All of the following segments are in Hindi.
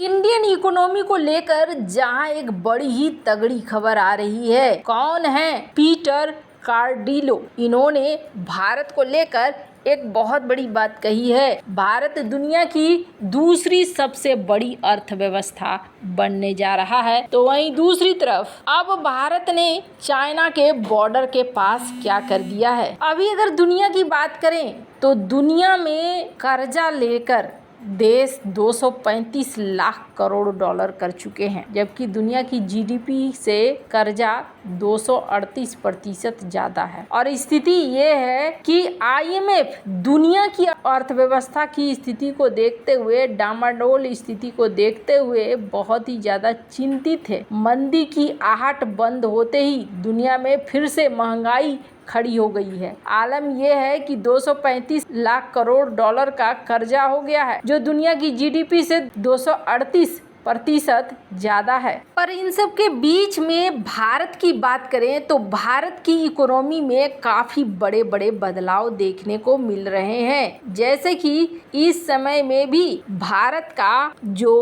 इंडियन इकोनॉमी को लेकर जहां एक बड़ी ही तगड़ी खबर आ रही है। कौन है? पीटर कार्डिलो। इन्होंने भारत को लेकर एक बहुत बड़ी बात कही है। भारत दुनिया की दूसरी सबसे बड़ी अर्थव्यवस्था बनने जा रहा है। तो वहीं दूसरी तरफ अब भारत ने चाइना के बॉर्डर के पास क्या कर दिया है। अभी अगर दुनिया की बात करें तो दुनिया में कर्जा लेकर देश 235 लाख करोड़ डॉलर कर चुके हैं, जबकि दुनिया की जीडीपी से कर्जा 238% ज़्यादा है। और स्थिति ये है कि आईएमएफ दुनिया की अर्थव्यवस्था की स्थिति को देखते हुए, डामाडोल स्थिति को देखते हुए बहुत ही ज़्यादा चिंतित है। मंदी की आहट बंद होते ही दुनिया में फिर से महंगाई खड़ी हो गई है। आलम यह है कि 235 लाख करोड़ डॉलर का कर्जा हो गया है, जो दुनिया की जीडीपी से 238% ज़्यादा है। पर इन सब के बीच में भारत की बात करें तो भारत की इकोनॉमी में काफ़ी बड़े बड़े बदलाव देखने को मिल रहे हैं। जैसे कि इस समय में भी भारत का जो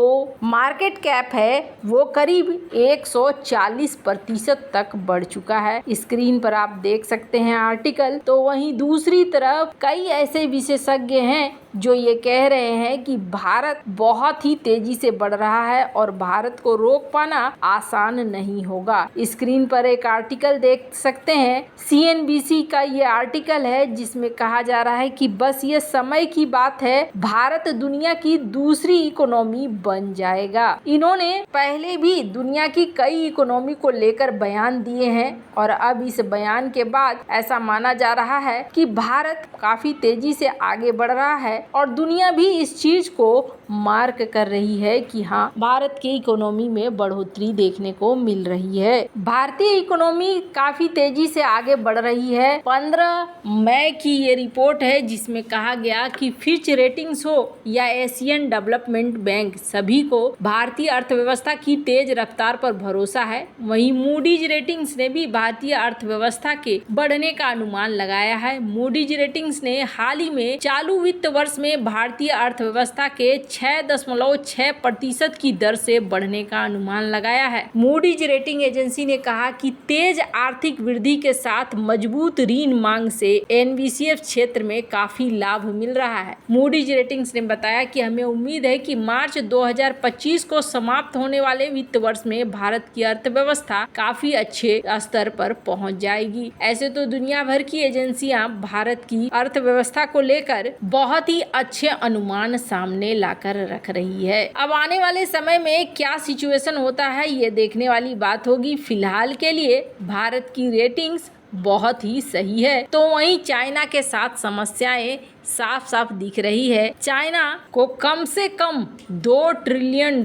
मार्केट कैप है वो करीब 140% तक बढ़ चुका है। स्क्रीन पर आप देख सकते हैं आर्टिकल। तो वहीं दूसरी तरफ कई ऐसे विशेषज्ञ हैं जो ये कह रहे हैं कि भारत बहुत ही तेजी से बढ़ रहा है और भारत को रोक पाना आसान नहीं होगा। स्क्रीन पर एक आर्टिकल देख सकते हैं, सीएनबीसी का ये आर्टिकल है जिसमें कहा जा रहा है कि बस ये समय की बात है, भारत दुनिया की दूसरी इकोनॉमी बन जाएगा। इन्होंने पहले भी दुनिया की कई इकोनॉमी को लेकर बयान दिए हैं और अब इस बयान के बाद ऐसा माना जा रहा है कि भारत काफी तेजी से आगे बढ़ रहा है और दुनिया भी इस चीज को मार्क कर रही है कि हाँ, भारत की इकोनॉमी में बढ़ोतरी देखने को मिल रही है। भारतीय इकोनॉमी काफी तेजी से आगे बढ़ रही है। 15 मई की ये रिपोर्ट है जिसमें कहा गया कि फिच रेटिंग्स हो या एशियन डेवलपमेंट बैंक, सभी को भारतीय अर्थव्यवस्था की तेज रफ्तार पर भरोसा है। वहीं मूडीज रेटिंग्स ने भी भारतीय अर्थव्यवस्था के बढ़ने का अनुमान लगाया है। मूडीज रेटिंग्स ने हाल ही में चालू वित्त वर्ष में भारतीय अर्थव्यवस्था के 6.6% की दर से बढ़ने का अनुमान लगाया है। मूडीज रेटिंग एजेंसी ने कहा कि तेज आर्थिक वृद्धि के साथ मजबूत ऋण मांग से एनबीसीएफ क्षेत्र में काफी लाभ मिल रहा है। मूडीज रेटिंग्स ने बताया कि हमें उम्मीद है कि मार्च 2025 को समाप्त होने वाले वित्त वर्ष में भारत की अर्थव्यवस्था काफी अच्छे स्तर पर पहुंच जाएगी। ऐसे तो दुनिया भर की एजेंसियां भारत की अर्थव्यवस्था को लेकर बहुत ही अच्छे अनुमान सामने लाकर रख रही है। अब आने वाले समय में क्या सिचुएशन होता है ये देखने वाली बात होगी। फिलहाल के लिए भारत की रेटिंग्स बहुत ही सही है। तो वहीं चाइना के साथ समस्याएं साफ साफ दिख रही है। चाइना को कम से कम $2 ट्रिलियन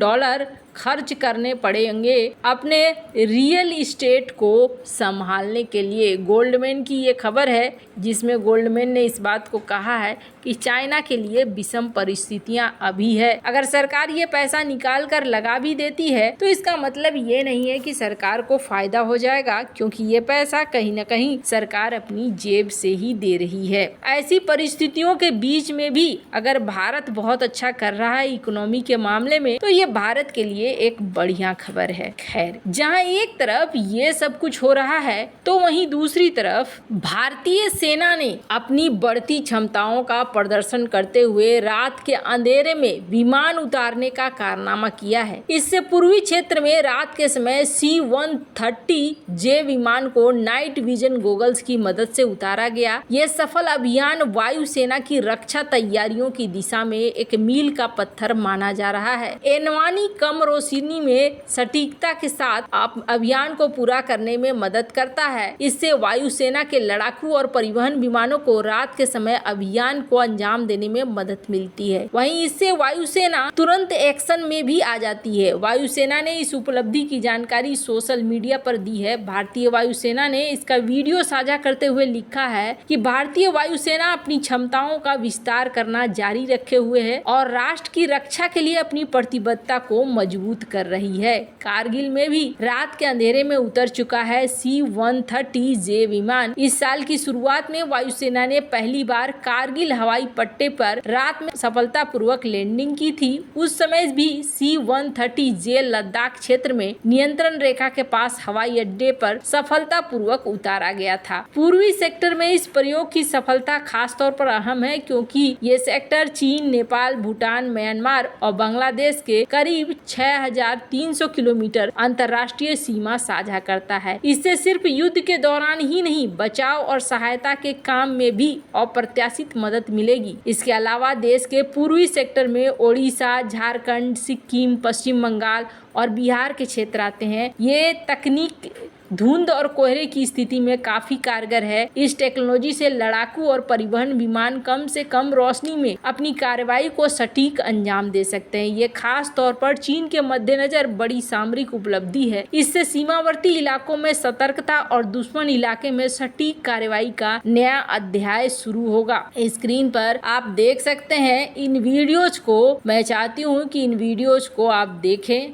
खर्च करने पड़ेंगे अपने रियल इस्टेट को संभालने के लिए। गोल्डमैन की ये खबर है जिसमें गोल्डमैन ने इस बात को कहा है कि चाइना के लिए विषम परिस्थितियां अभी है। अगर सरकार ये पैसा निकाल कर लगा भी देती है तो इसका मतलब ये नहीं है कि सरकार को फायदा हो जाएगा, क्योंकि ये पैसा कहीं न कहीं सरकार अपनी जेब से ही दे रही है। ऐसी परिस्थितियों के बीच में भी अगर भारत बहुत अच्छा कर रहा है इकोनॉमी के मामले में, तो ये भारत के लिए एक बढ़िया खबर है। खैर, जहां एक तरफ ये सब कुछ हो रहा है तो वहीं दूसरी तरफ भारतीय सेना ने अपनी बढ़ती क्षमताओं का प्रदर्शन करते हुए रात के अंधेरे में विमान उतारने का कारनामा किया है। इससे पूर्वी क्षेत्र में रात के समय C-130J विमान को नाइट विजन गोगल्स की मदद से उतारा गया। यह सफल अभियान वायुसेना की रक्षा तैयारियों की दिशा में एक मील का पत्थर माना जा रहा है। एनवानी कम रोशनी में सटीकता के साथ अभियान को पूरा करने में मदद करता है। इससे वायुसेना के लड़ाकू और परिवहन विमानों को रात के समय अभियान को अंजाम देने में मदद मिलती है। वहीं इससे वायुसेना तुरंत एक्शन में भी आ जाती है। वायुसेना ने इस उपलब्धि की जानकारी सोशल मीडिया पर दी है। भारतीय वायुसेना ने इसका वीडियो साझा करते हुए लिखा है कि भारतीय वायुसेना अपनी क्षमताओं सीमाओं का विस्तार करना जारी रखे हुए है और राष्ट्र की रक्षा के लिए अपनी प्रतिबद्धता को मजबूत कर रही है। कारगिल में भी रात के अंधेरे में उतर चुका है C-130J विमान। इस साल की शुरुआत में वायुसेना ने पहली बार कारगिल हवाई पट्टे पर रात में सफलतापूर्वक लैंडिंग की थी। उस समय भी C-130J लद्दाख क्षेत्र में नियंत्रण रेखा के पास हवाई अड्डे पर सफलतापूर्वक उतारा गया था। पूर्वी सेक्टर में इस प्रयोग की सफलता खास तौर पर अहम है क्योंकि ये सेक्टर चीन, नेपाल, भूटान, म्यांमार और बांग्लादेश के करीब 6300 किलोमीटर अंतर्राष्ट्रीय सीमा साझा करता है। इससे सिर्फ युद्ध के दौरान ही नहीं, बचाव और सहायता के काम में भी अप्रत्याशित मदद मिलेगी। इसके अलावा देश के पूर्वी सेक्टर में ओडिशा, झारखंड, सिक्किम, पश्चिम बंगाल और बिहार के क्षेत्र आते हैं। ये तकनीक धुंध और कोहरे की स्थिति में काफी कारगर है। इस टेक्नोलॉजी से लड़ाकू और परिवहन विमान कम से कम रोशनी में अपनी कार्रवाई को सटीक अंजाम दे सकते हैं। ये खास तौर पर चीन के मद्देनजर बड़ी सामरिक उपलब्धि है। इससे सीमावर्ती इलाकों में सतर्कता और दुश्मन इलाके में सटीक कार्रवाई का नया अध्याय शुरू होगा। स्क्रीन पर आप देख सकते हैं इन वीडियोज को। मैं चाहती हूँ कि इन वीडियोज को आप देखें।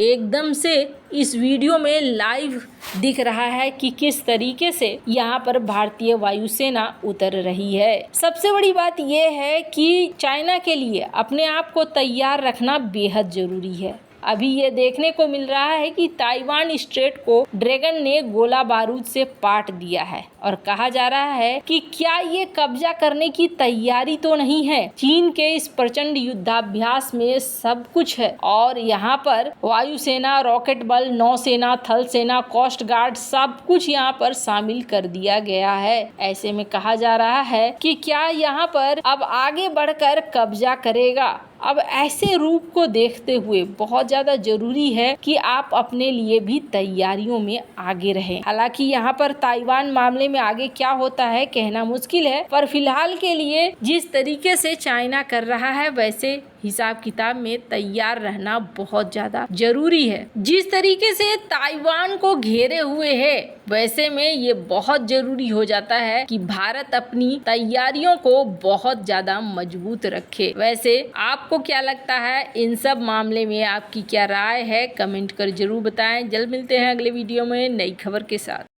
एकदम से इस वीडियो में लाइव दिख रहा है कि किस तरीके से यहाँ पर भारतीय वायुसेना उतर रही है। सबसे बड़ी बात यह है कि चाइना के लिए अपने आप को तैयार रखना बेहद जरूरी है। अभी ये देखने को मिल रहा है कि ताइवान स्ट्रेट को ड्रैगन ने गोला बारूद से पाट दिया है और कहा जा रहा है कि क्या ये कब्जा करने की तैयारी तो नहीं है। चीन के इस प्रचंड युद्धाभ्यास में सब कुछ है और यहाँ पर वायुसेना, रॉकेट बल, नौसेना, थल सेना, कोस्ट गार्ड सब कुछ यहाँ पर शामिल कर दिया गया है। ऐसे में कहा जा रहा है कि क्या यहाँ पर अब आगे बढ़कर कब्जा करेगा। अब ऐसे रूप को देखते हुए बहुत ज्यादा जरूरी है कि आप अपने लिए भी तैयारियों में आगे रहें। हालांकि यहाँ पर ताइवान मामले में आगे क्या होता है कहना मुश्किल है, पर फिलहाल के लिए जिस तरीके से चाइना कर रहा है वैसे हिसाब किताब में तैयार रहना बहुत ज्यादा जरूरी है। जिस तरीके से ताइवान को घेरे हुए है वैसे में ये बहुत जरूरी हो जाता है कि भारत अपनी तैयारियों को बहुत ज्यादा मजबूत रखे। वैसे आपको क्या लगता है इन सब मामले में, आपकी क्या राय है, कमेंट कर जरूर बताएं। जल्द मिलते हैं अगले वीडियो में नई खबर के साथ।